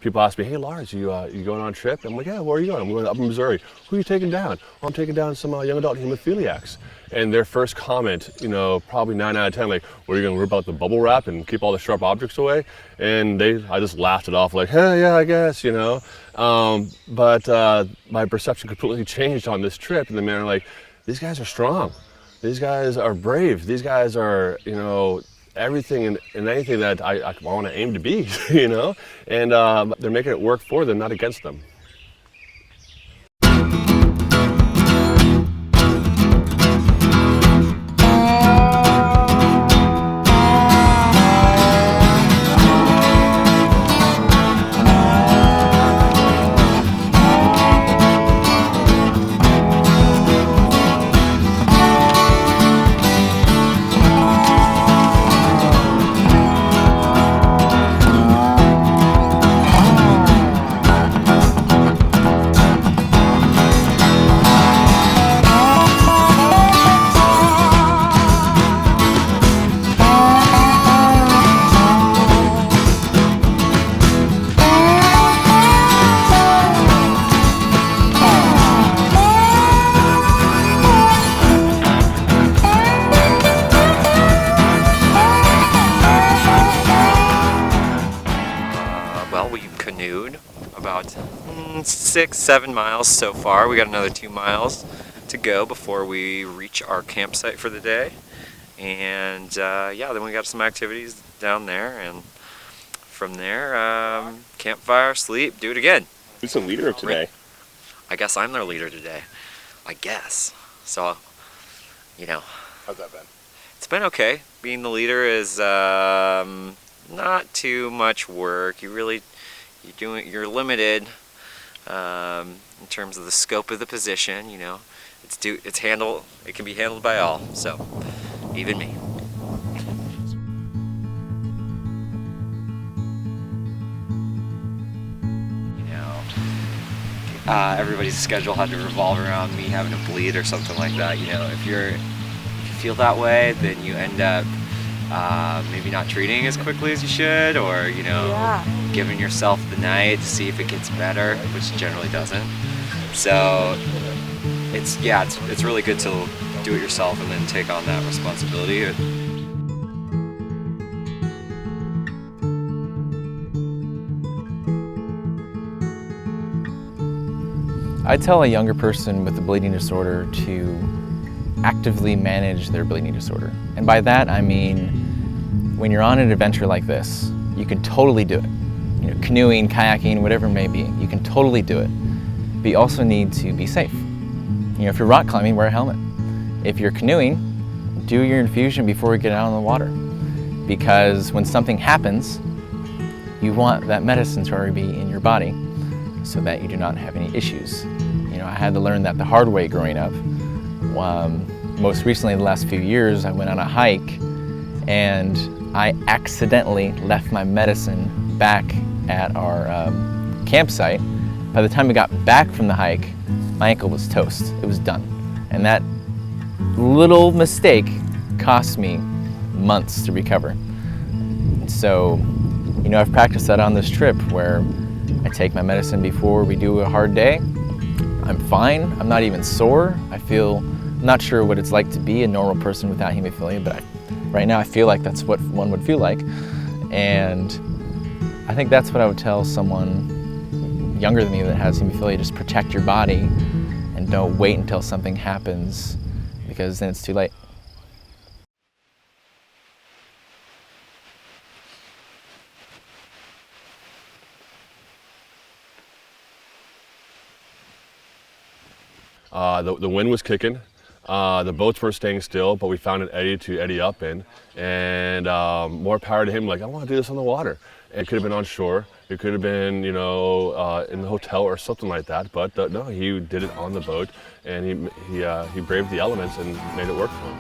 people ask me, hey Lars, you going on a trip? I'm like, yeah, where are you going? I'm going up in Missouri. Who are you taking down? Well, I'm taking down some young adult hemophiliacs. And their first comment, probably 9 out of 10, like, were you going to rip out the bubble wrap and keep all the sharp objects away? And I just laughed it off like, hey, yeah, I guess, But my perception completely changed on this trip. And the man like, these guys are strong. These guys are brave. These guys are, everything and anything that I want to aim to be, And they're making it work for them, not against them. Well, we canoed about 6-7 miles so far. We got another 2 miles to go before we reach our campsite for the day. And then we got some activities down there, and from there, campfire, sleep, do it again. Who's the leader of today? I guess I'm their leader today. I guess. So, How's that been? It's been okay. Being the leader is not too much work. You're limited in terms of the scope of the position. It can be handled by all. So, even me. Everybody's schedule had to revolve around me having to bleed or something like that. If you feel that way, then you end up maybe not treating as quickly as you should, or giving yourself the night to see if it gets better, which generally doesn't. So it's really good to do it yourself and then take on that responsibility. I tell a younger person with a bleeding disorder to actively manage their bleeding disorder. And by that I mean, when you're on an adventure like this, you can totally do it. Canoeing, kayaking, whatever it may be, you can totally do it. But you also need to be safe. If you're rock climbing, wear a helmet. If you're canoeing, do your infusion before you get out on the water. Because when something happens, you want that medicine to already be in your body so that you do not have any issues. I had to learn that the hard way growing up. Most recently, the last few years, I went on a hike and I accidentally left my medicine back at our campsite. By the time we got back from the hike, my ankle was toast. It was done. And that little mistake cost me months to recover. So, I've practiced that on this trip where I take my medicine before we do a hard day. I'm fine. I'm not even sore. I'm not sure what it's like to be a normal person without hemophilia, but right now I feel like that's what one would feel like. And I think that's what I would tell someone younger than me that has hemophilia. Just protect your body and don't wait until something happens, because then it's too late. The wind was kicking. The boats weren't staying still, but we found an eddy to eddy up in, and more power to him. Like, I want to do this on the water. It could have been on shore. It could have been, in the hotel or something like that. But no, he did it on the boat, and he braved the elements and made it work for him.